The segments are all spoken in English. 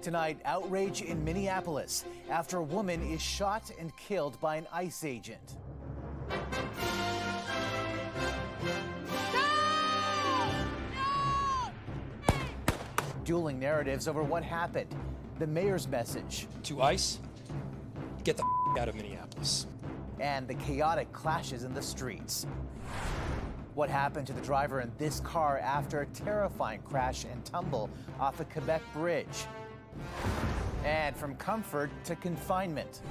Tonight, outrage in Minneapolis after a woman is shot and killed by an ICE agent. Dueling narratives over what happened. The mayor's message. To ICE, get the out of Minneapolis. And the chaotic clashes in the streets. What happened to the driver in this car after a terrifying crash and tumble off the Quebec Bridge. And from comfort to confinement.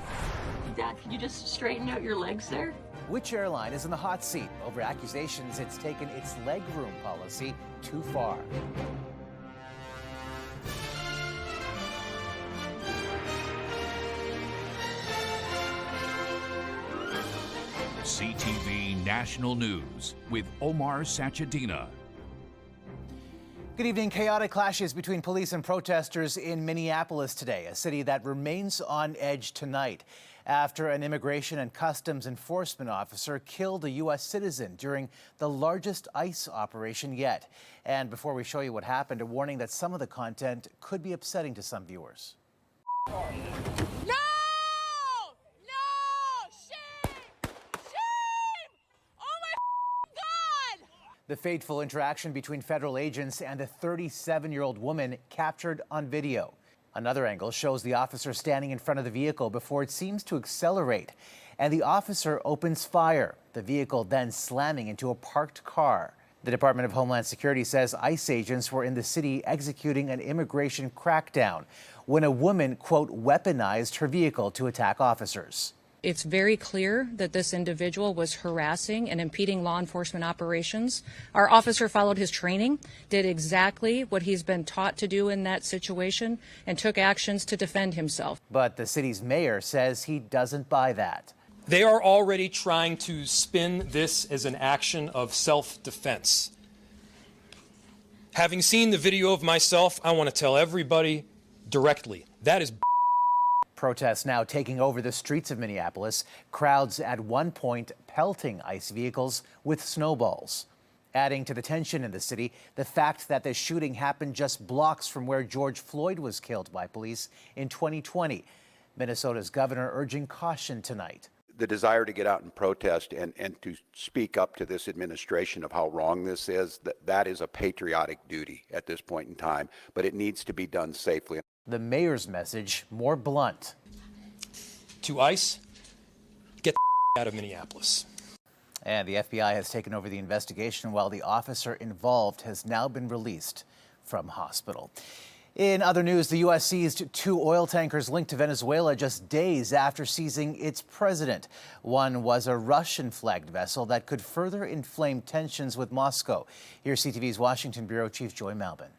Dad, could you just straighten out your legs there? Which airline is in the hot seat over accusations it's taken its legroom policy too far? CTV National News with Omar Sachedina. Good evening. Chaotic clashes between police and protesters in Minneapolis today, a city that remains on edge tonight after an immigration and customs enforcement officer killed a U.S. citizen during the largest ICE operation yet. And before we show you what happened, a warning that some of the content could be upsetting to some viewers. No! The fateful interaction between federal agents and a 37-year-old woman captured on video. Another angle shows the officer standing in front of the vehicle before it seems to accelerate, and the officer opens fire, the vehicle then slamming into a parked car. The Department of Homeland Security says ICE agents were in the city executing an immigration crackdown when a woman, quote, weaponized her vehicle to attack officers. It's very clear that this individual was harassing and impeding law enforcement operations. Our officer followed his training, did exactly what he's been taught to do in that situation, and took actions to defend himself. But the city's mayor says he doesn't buy that. They are already trying to spin this as an action of self-defense. Having seen the video of myself, I want to tell everybody directly, that is Protests now taking over the streets of Minneapolis, crowds at one point pelting ICE vehicles with snowballs. Adding to the tension in the city, the fact that the shooting happened just blocks from where George Floyd was killed by police in 2020. Minnesota's governor urging caution tonight. The desire to get out and protest and to speak up to this administration of how wrong this is, that is a patriotic duty at this point in time, but it needs to be done safely. The mayor's message more blunt. To ICE, get the out of Minneapolis. And the FBI has taken over the investigation while the officer involved has now been released from hospital. In other news, the U.S. seized 2 oil tankers linked to Venezuela just days after seizing its president. One was a Russian-flagged vessel that could further inflame tensions with Moscow. Here's CTV's Washington Bureau Chief Joy Malbin.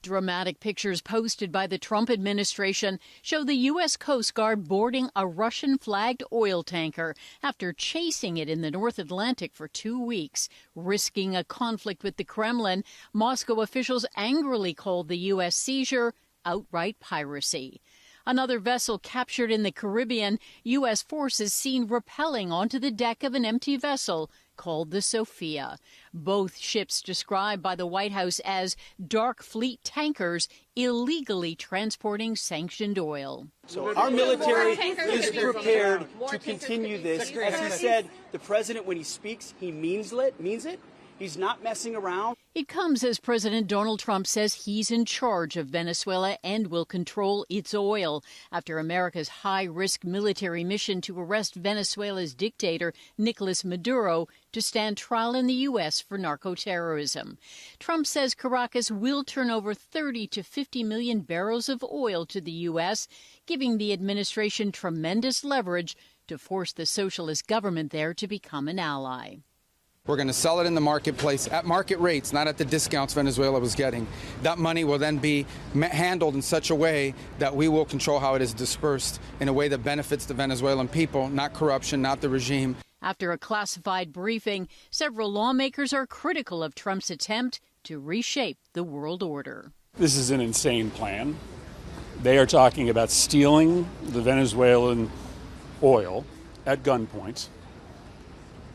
Dramatic pictures posted by the Trump administration show the U.S. Coast Guard boarding a Russian-flagged oil tanker after chasing it in the North Atlantic for 2 weeks. Risking a conflict with the Kremlin, Moscow officials angrily called the U.S. seizure outright piracy. Another vessel captured in the Caribbean, U.S. forces seen rappelling onto the deck of an empty vessel called the Sophia. Both ships described by the White House as dark fleet tankers illegally transporting sanctioned oil. So our military is prepared to continue this. As he said, the president, when he speaks, he means it. He's not messing around. It comes as President Donald Trump says he's in charge of Venezuela and will control its oil after America's high-risk military mission to arrest Venezuela's dictator, Nicolas Maduro, to stand trial in the U.S. for narco-terrorism. Trump says Caracas will turn over 30 to 50 million barrels of oil to the U.S., giving the administration tremendous leverage to force the socialist government there to become an ally. We're going to sell it in the marketplace at market rates, not at the discounts Venezuela was getting. That money will then be handled in such a way that we will control how it is dispersed in a way that benefits the Venezuelan people, not corruption, not the regime. After a classified briefing, several lawmakers are critical of Trump's attempt to reshape the world order. This is an insane plan. They are talking about stealing the Venezuelan oil at gunpoint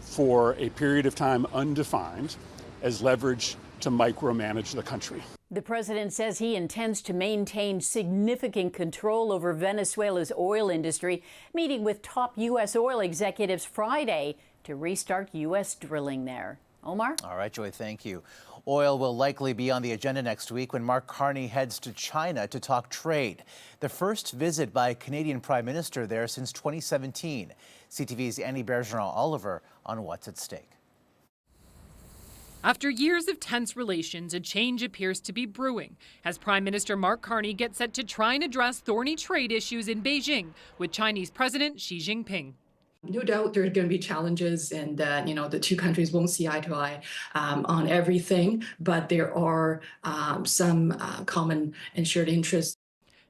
for a period of time undefined as leverage to micromanage the country. The president says he intends to maintain significant control over Venezuela's oil industry, meeting with top U.S. oil executives Friday to restart U.S. drilling there. Omar? All right, Joy, thank you. Oil will likely be on the agenda next week when Mark Carney heads to China to talk trade. The first visit by a Canadian Prime Minister there since 2017. CTV's Annie Bergeron-Oliver on what's at stake. After years of tense relations, a change appears to be brewing as Prime Minister Mark Carney gets set to try and address thorny trade issues in Beijing with Chinese President Xi Jinping. No doubt there are going to be challenges and that, the two countries won't see eye to eye on everything, but there are some common and shared interests.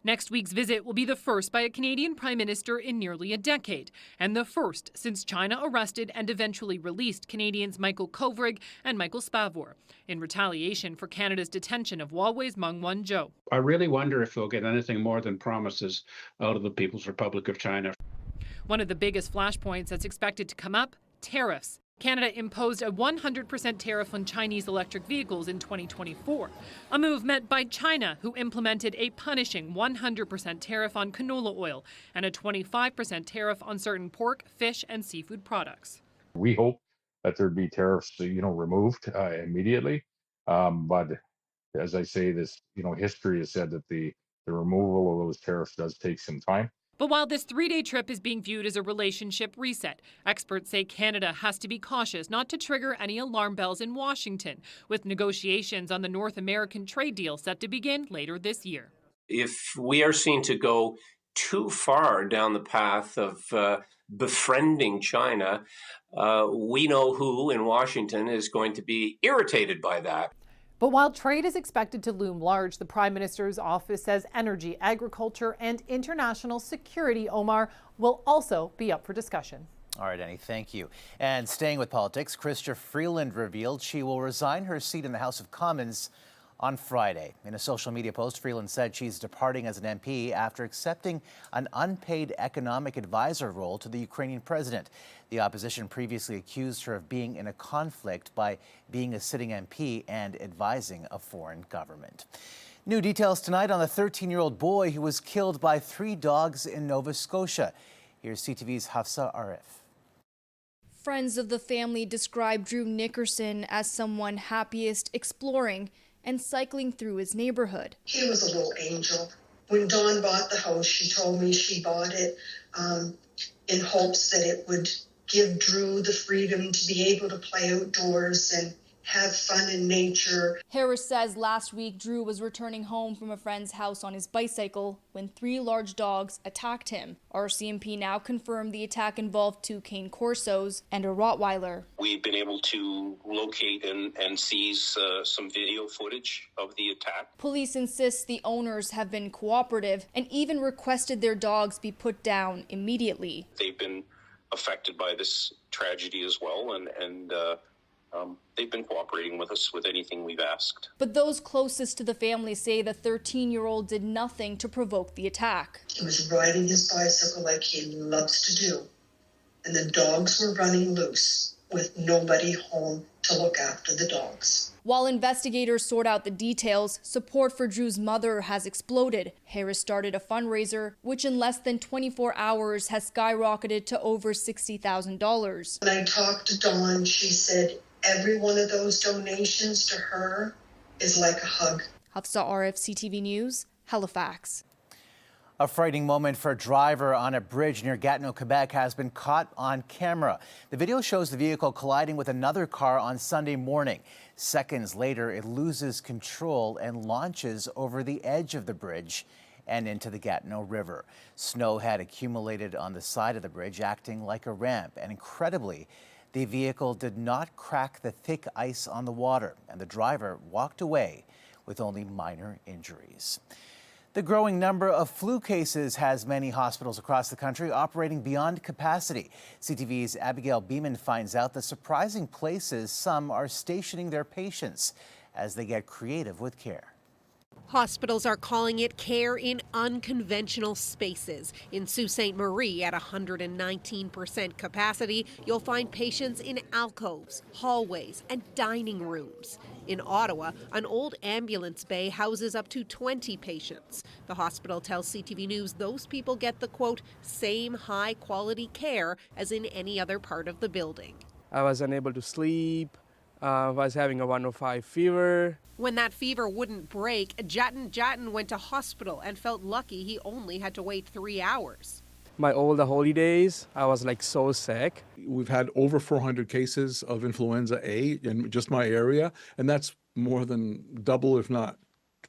Next week's visit will be the first by a Canadian Prime Minister in nearly a decade, and the first since China arrested and eventually released Canadians Michael Kovrig and Michael Spavor in retaliation for Canada's detention of Huawei's Meng Wanzhou. I really wonder if we'll get anything more than promises out of the People's Republic of China. One of the biggest flashpoints that's expected to come up, tariffs. Canada imposed a 100% tariff on Chinese electric vehicles in 2024, a move met by China, who implemented a punishing 100% tariff on canola oil and a 25% tariff on certain pork, fish, and seafood products. We hope that there'd be tariffs, removed immediately. But as I say, this, history has said that the removal of those tariffs does take some time. But while this three-day trip is being viewed as a relationship reset, experts say Canada has to be cautious not to trigger any alarm bells in Washington, with negotiations on the North American trade deal set to begin later this year. If we are seen to go too far down the path of befriending China, we know who in Washington is going to be irritated by that. But while trade is expected to loom large, the Prime Minister's office says energy, agriculture, and international security, Omar, will also be up for discussion. All right, Annie, thank you. And staying with politics, Chrystia Freeland revealed she will resign her seat in the House of Commons on Friday. In a social media post, Freeland said she's departing as an MP after accepting an unpaid economic advisor role to the Ukrainian president. The opposition previously accused her of being in a conflict by being a sitting MP and advising a foreign government. New details tonight on the 13-year-old boy who was killed by 3 dogs in Nova Scotia. Here's CTV's Hafsa Arif. Friends of the family describe Drew Nickerson as someone happiest exploring and cycling through his neighborhood. He was a little angel. When Dawn bought the house, she told me she bought it in hopes that it would give Drew the freedom to be able to play outdoors and have fun in nature. Harris says last week Drew was returning home from a friend's house on his bicycle when 3 large dogs attacked him. RCMP now confirmed the attack involved 2 cane corsos and a Rottweiler. We've been able to locate and seize some video footage of the attack. Police insist the owners have been cooperative and even requested their dogs be put down immediately. They've been affected by this tragedy as well, and they've been cooperating with us with anything we've asked. But those closest to the family say the 13-year-old did nothing to provoke the attack. He was riding his bicycle like he loves to do, and the dogs were running loose with nobody home to look after the dogs. While investigators sort out the details, support for Drew's mother has exploded. Harris started a fundraiser, which in less than 24 hours has skyrocketed to over $60,000. When I talked to Dawn, she said every one of those donations to her is like a hug. Hafsa Arif, CTV News, Halifax. A frightening moment for a driver on a bridge near Gatineau, Quebec has been caught on camera. The video shows the vehicle colliding with another car on Sunday morning. Seconds later, it loses control and launches over the edge of the bridge and into the Gatineau River. Snow had accumulated on the side of the bridge, acting like a ramp, and incredibly, the vehicle did not crack the thick ice on the water, and the driver walked away with only minor injuries. The growing number of flu cases has many hospitals across the country operating beyond capacity. CTV's Abigail Beeman finds out the surprising places some are stationing their patients as they get creative with care. Hospitals are calling it care in unconventional spaces. In Sault Ste. Marie, at 119% capacity, you'll find patients in alcoves, hallways, and dining rooms. In Ottawa, an old ambulance bay houses up to 20 patients. The hospital tells CTV News those people get the, quote, same high-quality care as in any other part of the building. I was unable to sleep, was having a 105 fever. When that fever wouldn't break, Jatin went to hospital and felt lucky he only had to wait 3 hours. My older holidays, I was like so sick. We've had over 400 cases of influenza A in just my area, and that's more than double, if not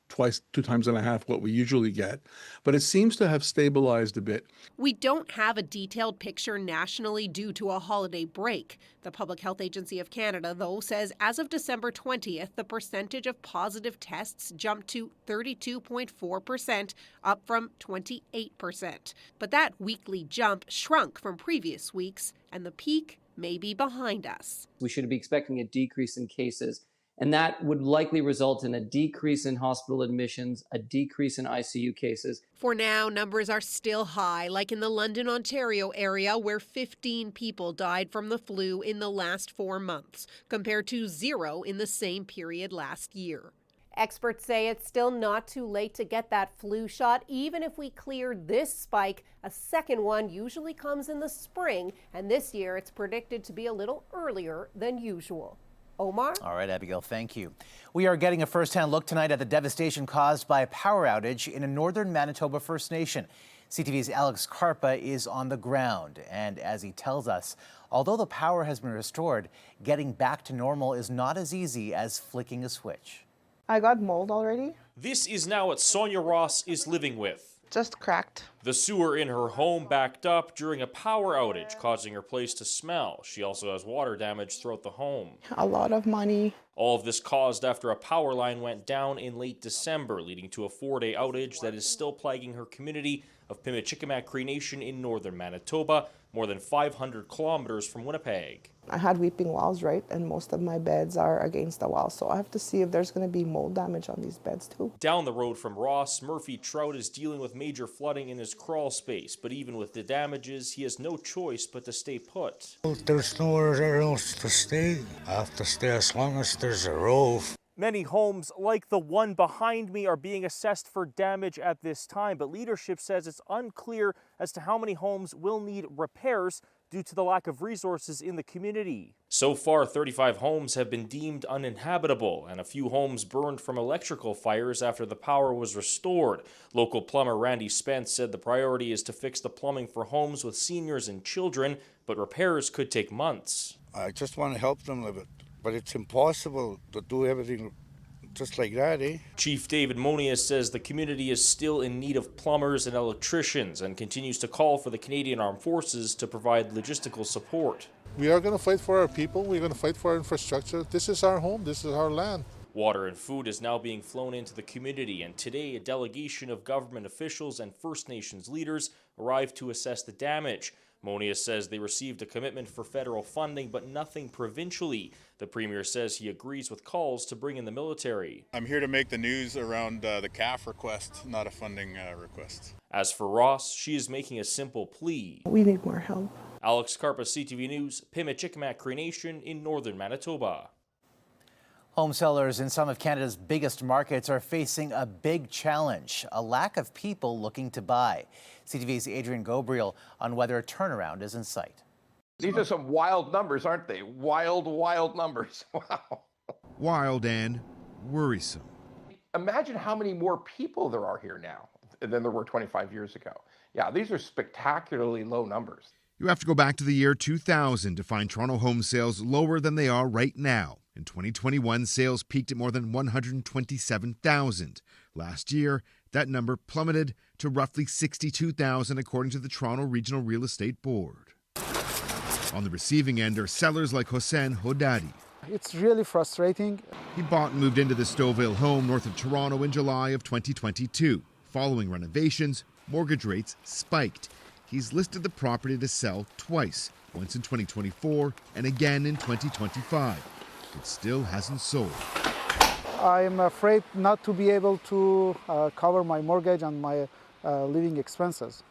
twice, 2 times and a half what we usually get. But it seems to have stabilized a bit. We don't have a detailed picture nationally due to a holiday break. The Public Health Agency of Canada, though, says as of December 20th, the percentage of positive tests jumped to 32.4%, up from 28%. But that weekly jump shrunk from previous weeks, and the peak may be behind us. We should be expecting a decrease in cases, and that would likely result in a decrease in hospital admissions, a decrease in ICU cases. For now, numbers are still high, like in the London, Ontario area, where 15 people died from the flu in the last 4 months, compared to 0 in the same period last year. Experts say it's still not too late to get that flu shot. Even if we clear this spike, a second one usually comes in the spring, and this year it's predicted to be a little earlier than usual. Omar? All right, Abigail, thank you. We are getting a first-hand look tonight at the devastation caused by a power outage in a northern Manitoba First Nation. CTV's Alex Carpa is on the ground, and as he tells us, although the power has been restored, getting back to normal is not as easy as flicking a switch. I got mold already. This is now what Sonia Ross is living with. Just cracked. The sewer in her home backed up during a power outage, causing her place to smell. She also has water damage throughout the home. A lot of money. All of this caused after a power line went down in late December, leading to a 4-day outage that is still plaguing her community of Pimicikamak Cree Nation in northern Manitoba, more than 500 kilometers from Winnipeg. I had weeping walls, right? And most of my beds are against the wall, so I have to see if there's going to be mold damage on these beds too. Down the road from Ross, Murphy Trout is dealing with major flooding in his crawl space, but even with the damages, he has no choice but to stay put. There's nowhere else to stay. I have to stay as long as there's a roof. Many homes like the one behind me are being assessed for damage at this time, but leadership says it's unclear as to how many homes will need repairs due to the lack of resources in the community. So far, 35 homes have been deemed uninhabitable, and a few homes burned from electrical fires after the power was restored. Local plumber Randy Spence said the priority is to fix the plumbing for homes with seniors and children, but repairs could take months. I just want to help them live it, but it's impossible to do everything just like that, eh? Chief David Monia says the community is still in need of plumbers and electricians and continues to call for the Canadian Armed Forces to provide logistical support. We are going to fight for our people. We're going to fight for our infrastructure. This is our home. This is our land. Water and food is now being flown into the community, and today a delegation of government officials and First Nations leaders arrived to assess the damage. Monia says they received a commitment for federal funding, but nothing provincially. The Premier says he agrees with calls to bring in the military. I'm here to make the news around the CAF request, not a funding request. As for Ross, she is making a simple plea. We need more help. Alex Carpa, CTV News, Pimicikamak Cree Nation in northern Manitoba. Home sellers in some of Canada's biggest markets are facing a big challenge, a lack of people looking to buy. CTV's Adrian Gobriel on whether a turnaround is in sight. These are some wild numbers, aren't they? Wild, wild numbers. Wow. Wild and worrisome. Imagine how many more people there are here now than there were 25 years ago. Yeah, these are spectacularly low numbers. You have to go back to the year 2000 to find Toronto home sales lower than they are right now. In 2021, sales peaked at more than 127,000. Last year, that number plummeted to roughly 62,000, according to the Toronto Regional Real Estate Board. On the receiving end are sellers like Hossein Hodadi. It's really frustrating. He bought and moved into the Stouffville home north of Toronto in July of 2022. Following renovations, mortgage rates spiked. He's listed the property to sell twice, once in 2024 and again in 2025. It still hasn't sold. I'm afraid not to be able to cover my mortgage and my living expenses.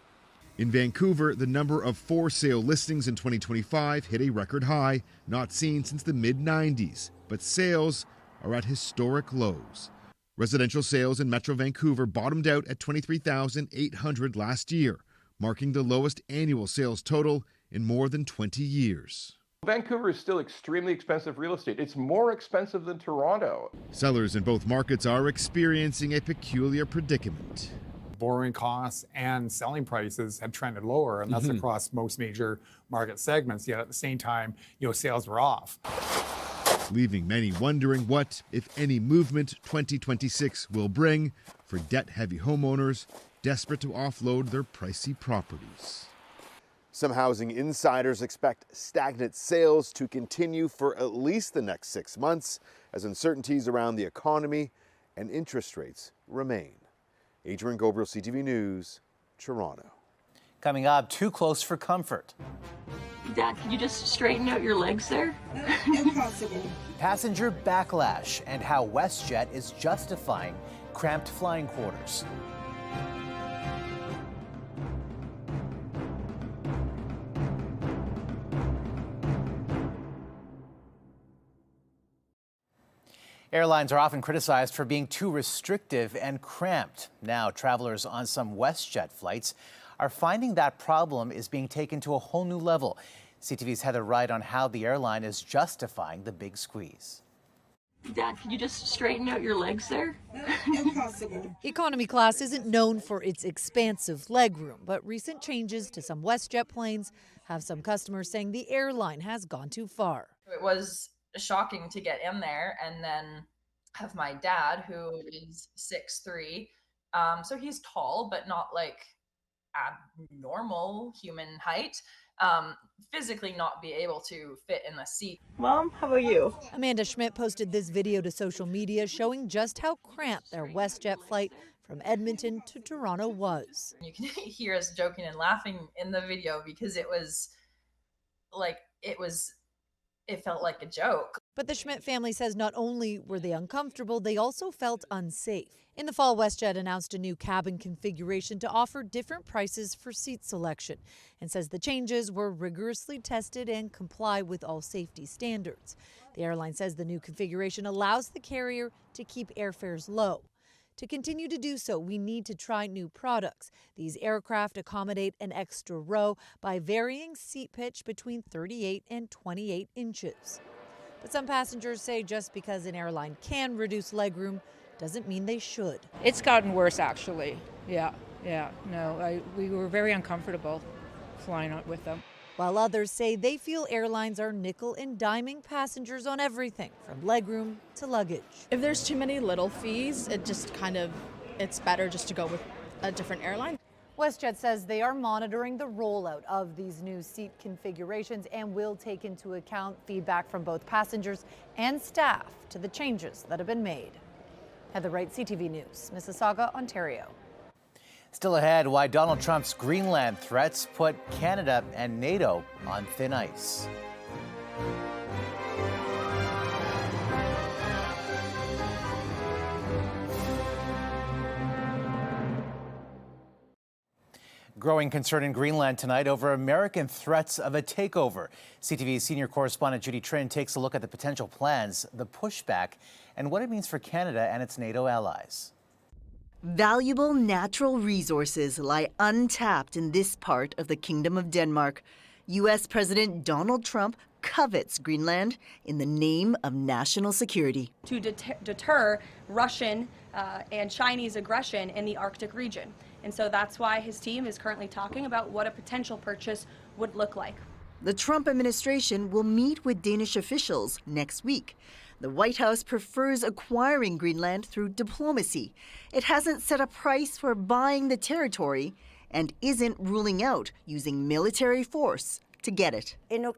In Vancouver, the number of for-sale listings in 2025 hit a record high, not seen since the mid-90s. But sales are at historic lows. Residential sales in Metro Vancouver bottomed out at 23,800 last year, marking the lowest annual sales total in more than 20 years. Vancouver is still extremely expensive real estate. It's more expensive than Toronto. Sellers in both markets are experiencing a peculiar predicament. Borrowing costs and selling prices have trended lower, and that's across most major market segments. Yet at the same time, sales were off, leaving many wondering what, if any, movement 2026 will bring for debt-heavy homeowners desperate to offload their pricey properties. Some housing insiders expect stagnant sales to continue for at least the next 6 months as uncertainties around the economy and interest rates remain. Adrian Gobriel, CTV News, Toronto. Coming up, too close for comfort. Dad, can you just straighten out your legs there? Impossible. Passenger backlash and how WestJet is justifying cramped flying quarters. Airlines are often criticized for being too restrictive and cramped. Now, travelers on some WestJet flights are finding that problem is being taken to a whole new level. CTV's Heather Wright on how the airline is justifying the big squeeze. Dad, can you just straighten out your legs there? Impossible. Economy class isn't known for its expansive legroom, but recent changes to some WestJet planes have some customers saying the airline has gone too far. It was shocking to get in there and then have my dad, who is 6'3", so he's tall but not like abnormal human height, physically not be able to fit in the seat. Mom, how about you? Amanda Schmidt posted this video to social media showing just how cramped their WestJet flight from Edmonton to Toronto was. You can hear us joking and laughing in the video because it felt like a joke. But the Schmidt family says not only were they uncomfortable, they also felt unsafe. In the fall, WestJet announced a new cabin configuration to offer different prices for seat selection and says the changes were rigorously tested and comply with all safety standards. The airline says the new configuration allows the carrier to keep airfares low. To continue to do so, we need to try new products. These aircraft accommodate an extra row by varying seat pitch between 38 and 28 inches. But some passengers say just because an airline can reduce legroom doesn't mean they should. It's gotten worse, actually. Yeah. No, we were very uncomfortable flying out with them. While others say they feel airlines are nickel and diming passengers on everything from legroom to luggage. If there's too many little fees, it's better just to go with a different airline. WestJet says they are monitoring the rollout of these new seat configurations and will take into account feedback from both passengers and staff to the changes that have been made. Heather Wright, CTV News, Mississauga, Ontario. Still ahead, why Donald Trump's Greenland threats put Canada and NATO on thin ice. Growing concern in Greenland tonight over American threats of a takeover. CTV's senior correspondent Judy Trin takes a look at the potential plans, the pushback, and what it means for Canada and its NATO allies. Valuable natural resources lie untapped in this part of the Kingdom of Denmark. U.S. President Donald Trump covets Greenland in the name of national security. To deter Russian and Chinese aggression in the Arctic region. And so that's why his team is currently talking about what a potential purchase would look like. The Trump administration will meet with Danish officials next week. The White House prefers acquiring Greenland through diplomacy. It hasn't set a price for buying the territory and isn't ruling out using military force to get it. Inuk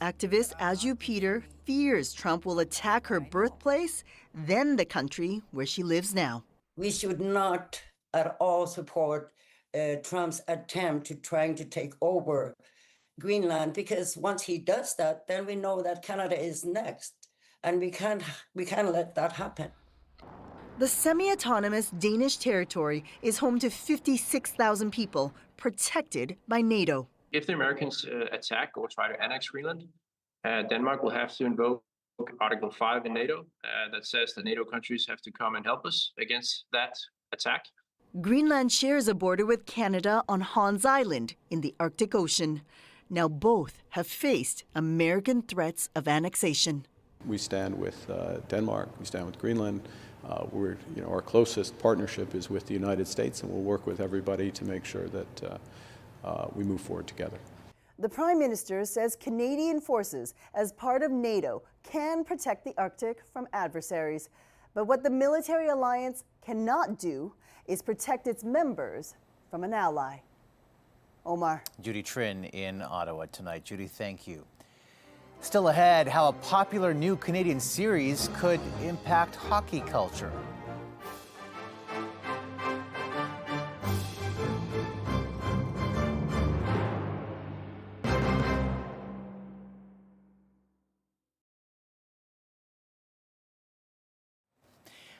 activist Aju Peter fears Trump will attack her birthplace, then the country where she lives now. We should not at all support Trump's attempt to trying to take over Greenland, because once he does that, then we know that Canada is next, and we can't let that happen. The semi-autonomous Danish territory is home to 56,000 people protected by NATO. If the Americans attack or try to annex Freeland, Denmark will have to invoke Article 5 in NATO that says the NATO countries have to come and help us against that attack. Greenland shares a border with Canada on Hans Island in the Arctic Ocean. Now both have faced American threats of annexation. We stand with Denmark, we stand with Greenland. Our closest partnership is with the United States, and we'll work with everybody to make sure that we move forward together. The Prime Minister says Canadian forces, as part of NATO, can protect the Arctic from adversaries. But what the military alliance cannot do is protect its members from an ally. Omar. Judy Trin in Ottawa tonight. Judy, thank you. Still ahead, how a popular new Canadian series could impact hockey culture.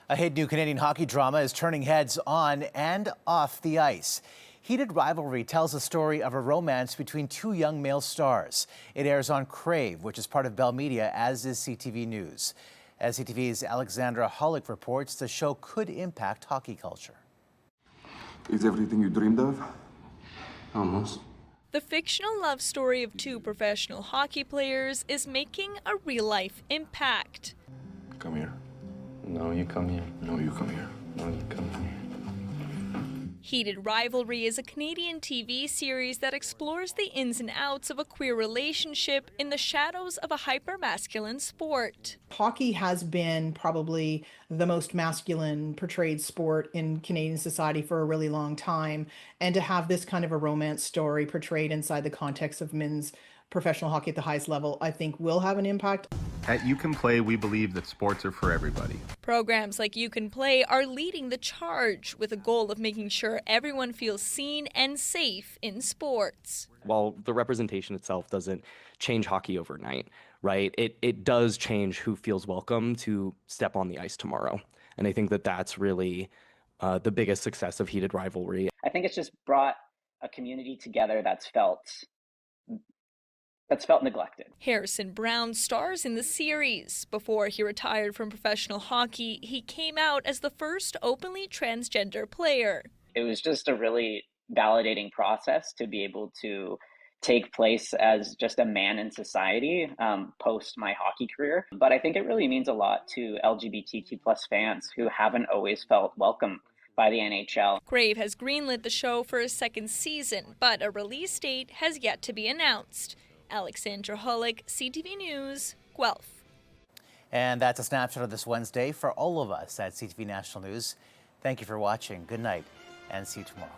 A hit new Canadian hockey drama is turning heads on and off the ice. Heated Rivalry tells the story of a romance between two young male stars. It airs on Crave, which is part of Bell Media, as is CTV News. As CTV's Alexandra Hollick reports, the show could impact hockey culture. Is everything you dreamed of? Almost. The fictional love story of two professional hockey players is making a real-life impact. Come here. No, you come here. No, you come here. No, you come here. Heated Rivalry is a Canadian TV series that explores the ins and outs of a queer relationship in the shadows of a hyper-masculine sport. Hockey has been probably the most masculine portrayed sport in Canadian society for a really long time. And to have this kind of a romance story portrayed inside the context of men's professional hockey at the highest level, I think will have an impact. At You Can Play, we believe that sports are for everybody. Programs like You Can Play are leading the charge with a goal of making sure everyone feels seen and safe in sports. While the representation itself doesn't change hockey overnight, right? It does change who feels welcome to step on the ice tomorrow. And I think that that's really the biggest success of Heated Rivalry. I think it's just brought a community together that's felt neglected. Harrison Brown stars in the series. Before he retired from professional hockey, he came out as the first openly transgender player. It was just a really validating process to be able to take place as just a man in society post my hockey career. But I think it really means a lot to LGBTQ+ fans who haven't always felt welcome by the NHL. Crave has greenlit the show for a second season, but a release date has yet to be announced. Alexandra Hollick, CTV News, Guelph. And that's a snapshot of this Wednesday for all of us at CTV National News. Thank you for watching. Good night, and see you tomorrow.